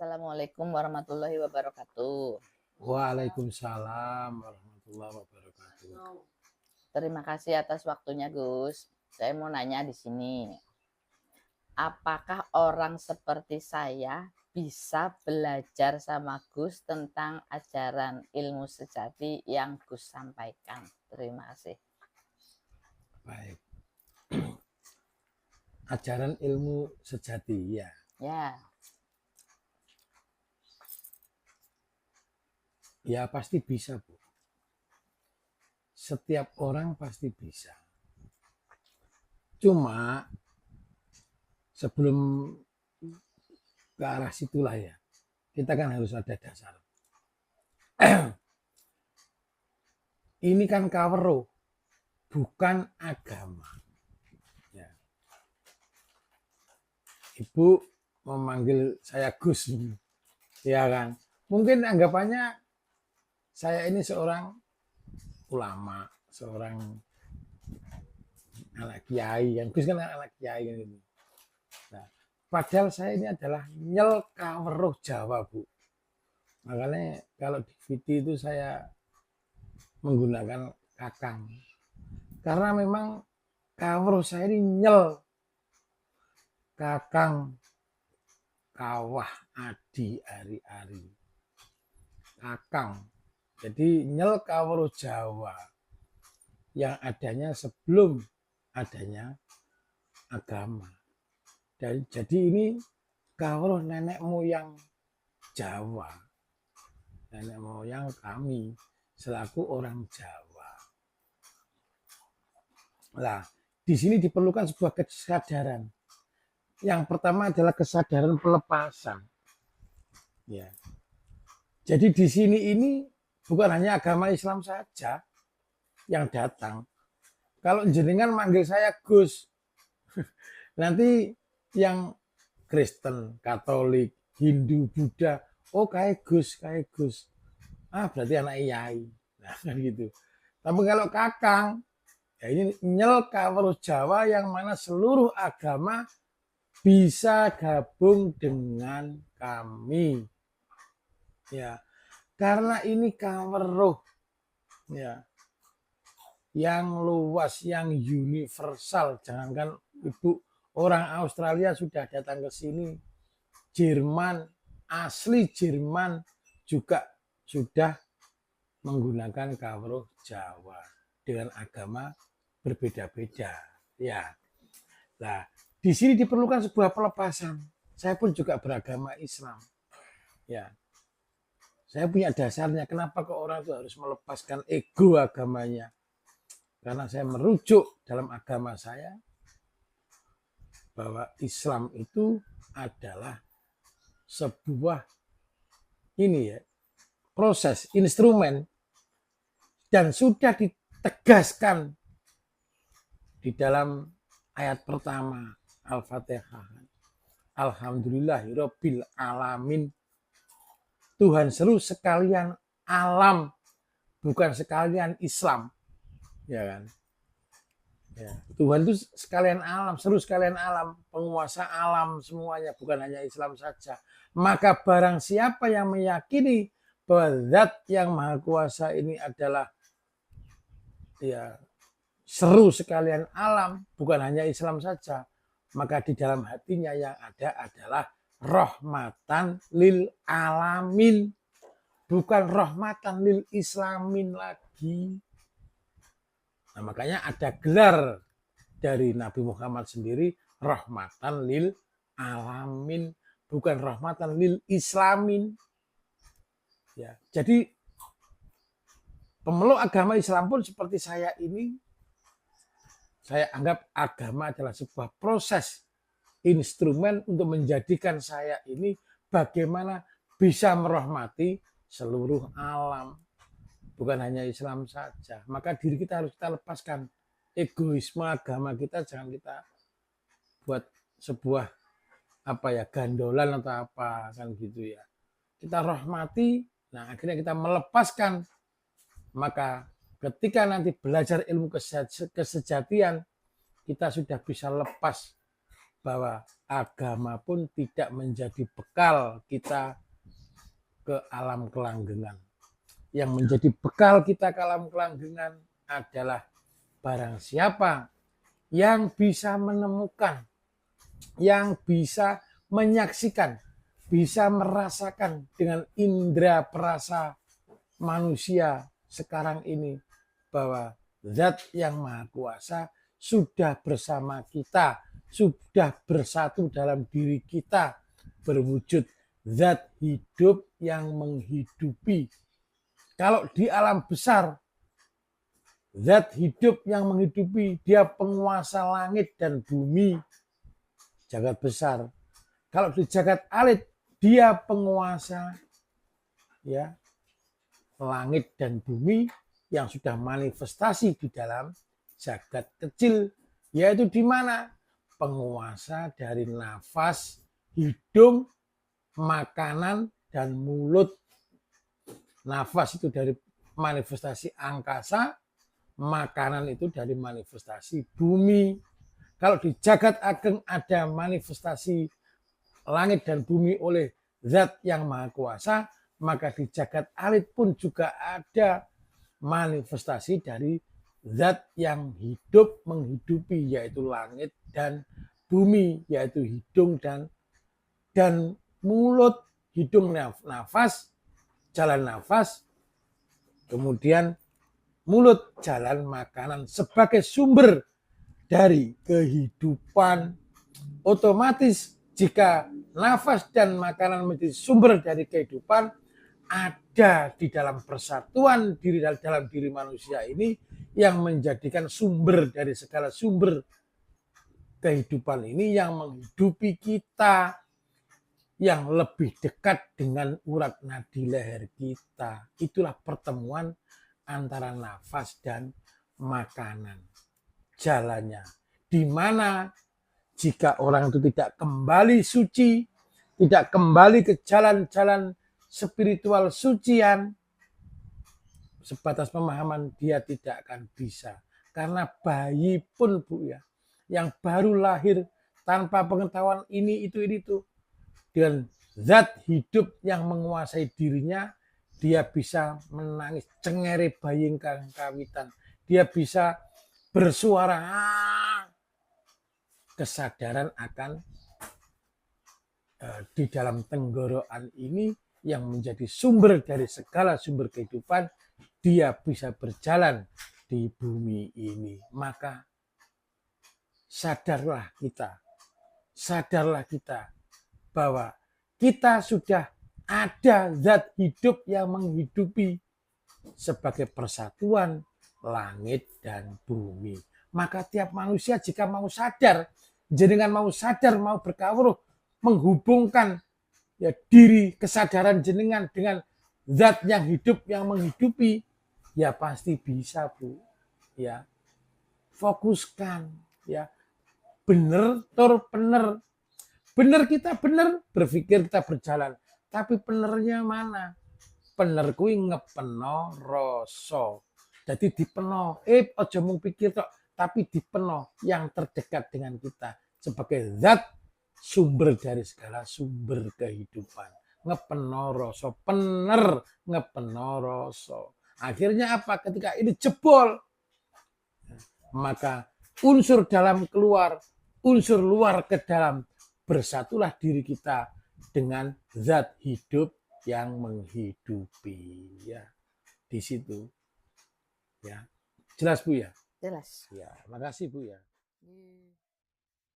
Assalamualaikum warahmatullahi wabarakatuh. Waalaikumsalam warahmatullahi wabarakatuh. Terima kasih atas waktunya, Gus. Saya mau nanya di sini. Apakah orang seperti saya bisa belajar sama Gus tentang ajaran ilmu sejati yang Gus sampaikan? Terima kasih. Baik. Ajaran ilmu sejati ya. Ya, Ya pasti bisa, Bu. Setiap orang pasti bisa. Cuma sebelum ke arah situlah ya, kita kan harus ada dasar. Ini kan kawero, bukan agama. Ya. Ibu memanggil saya Gus, ya kan? Mungkin anggapannya saya ini seorang ulama, seorang anak kiai, kan Gus kan anak kiai kan gitu. Nah, padahal saya ini adalah nyel kaweruh Jawa, Bu. Makanya kalau di VT itu saya menggunakan kakang. Karena memang kaweruh saya ini nyel kakang kawah adi ari-ari. Kakang. Jadi nyel kaweruh Jawa yang adanya sebelum adanya agama. Jadi ini kawruh nenek moyang Jawa, nenek moyang kami selaku orang Jawa. Nah, di sini diperlukan sebuah kesadaran. Yang pertama adalah kesadaran pelepasan. Ya. Jadi di sini ini bukan hanya agama Islam saja yang datang. Kalau jenengan manggil saya Gus, nanti yang Kristen, Katolik, Hindu, Buddha, oh kayak Gus. Ah berarti anak Yai. Nah kan gitu. Tapi kalau kakang, ya ini nyel kaweruh Jawa yang mana seluruh agama bisa gabung dengan kami. Ya, karena ini kaweruh ya yang luas, yang universal. Jangankan Ibu orang Australia sudah datang ke sini, Jerman, asli Jerman juga sudah menggunakan kawruh Jawa dengan agama berbeda-beda. Ya, nah di sini diperlukan sebuah pelepasan. Saya pun juga beragama Islam. Ya, saya punya dasarnya. Kenapa kok orang itu harus melepaskan ego agamanya? Karena saya merujuk dalam agama saya bahwa Islam itu adalah sebuah ini ya, proses, instrumen, dan sudah ditegaskan di dalam ayat pertama Al-Fatihah. Alhamdulillahirabbil alamin. Tuhan seru sekalian alam, bukan sekalian Islam. Ya kan? Ya. Tuhan itu sekalian alam, seru sekalian alam, penguasa alam semuanya, bukan hanya Islam saja. Maka barang siapa yang meyakini bahwa zat yang maha kuasa ini adalah ya seru sekalian alam, bukan hanya Islam saja, maka di dalam hatinya yang ada adalah rahmatan lil alamin, bukan rahmatan lil islamin lagi. Nah, makanya ada gelar dari Nabi Muhammad sendiri, rahmatan lil alamin, bukan rahmatan lil islamin. Ya, jadi pemeluk agama Islam pun seperti saya ini, saya anggap agama adalah sebuah proses, instrumen untuk menjadikan saya ini bagaimana bisa merahmati seluruh alam. Bukan hanya Islam saja. Maka diri kita harus kita lepaskan. Egoisme agama kita jangan kita buat sebuah gandolan atau apa kan gitu ya. Kita rahmati, nah akhirnya kita melepaskan. Maka ketika nanti belajar ilmu kesejatian, kita sudah bisa lepas bahwa agama pun tidak menjadi bekal kita ke alam kelanggengan. Yang menjadi bekal kita ke alam kelanggengan adalah barang siapa yang bisa menemukan, yang bisa menyaksikan, bisa merasakan dengan indera perasa manusia sekarang ini bahwa Zat yang Maha Kuasa sudah bersama kita, sudah bersatu dalam diri kita, berwujud zat hidup yang menghidupi. Kalau di alam besar, zat hidup yang menghidupi, dia penguasa langit dan bumi, jagat besar. Kalau di jagat alit, dia penguasa ya langit dan bumi yang sudah manifestasi di dalam jagat kecil, yaitu di mana penguasa dari nafas, hidung, makanan, dan mulut. Nafas itu dari manifestasi angkasa, makanan itu dari manifestasi bumi. Kalau di jagat ageng ada manifestasi langit dan bumi oleh Zat yang Maha Kuasa, maka di jagat alit pun juga ada manifestasi dari Zat yang hidup menghidupi, yaitu langit dan bumi, yaitu hidung dan mulut. Hidung nafas, jalan nafas, kemudian mulut jalan makanan sebagai sumber dari kehidupan. Otomatis jika nafas dan makanan menjadi sumber dari kehidupan, ada di dalam persatuan diri dalam diri manusia ini yang menjadikan sumber dari segala sumber kehidupan ini yang menghidupi kita, yang lebih dekat dengan urat nadi leher kita. Itulah pertemuan antara nafas dan makanan. Jalannya di mana jika orang itu tidak kembali suci, tidak kembali ke jalan-jalan spiritual sucian, sebatas pemahaman dia tidak akan bisa. Karena bayi pun, Bu ya, yang baru lahir tanpa pengetahuan ini itu dengan zat hidup yang menguasai dirinya, dia bisa menangis cengere bayi ingkang kawitan. Dia bisa bersuara, kesadaran akan di dalam tenggorokan ini yang menjadi sumber dari segala sumber kehidupan, dia bisa berjalan di bumi ini. Maka sadarlah kita bahwa kita sudah ada zat hidup yang menghidupi sebagai persatuan langit dan bumi. Maka tiap manusia jika mau sadar, jenengan mau sadar, mau berkawruh, menghubungkan ya diri kesadaran jenengan dengan zat yang hidup yang menghidupi, ya pasti bisa, Bu. Ya, fokuskan, ya, bener tur bener. Bener kita bener, berpikir kita berjalan. Tapi benernya mana? Bener kuwi ngepeno rasa. Jadi dipeno, aja mung pikir tok, tapi dipeno yang terdekat dengan kita sebagai zat sumber dari segala sumber kehidupan. Ngepeno rasa, pener ngepeno rasa. Akhirnya apa? Ketika ini jebol, maka unsur dalam keluar, unsur luar ke dalam, bersatulah diri kita dengan zat hidup yang menghidupi. Ya, di situ. Ya, jelas Bu ya? Jelas. Ya, makasih Bu ya.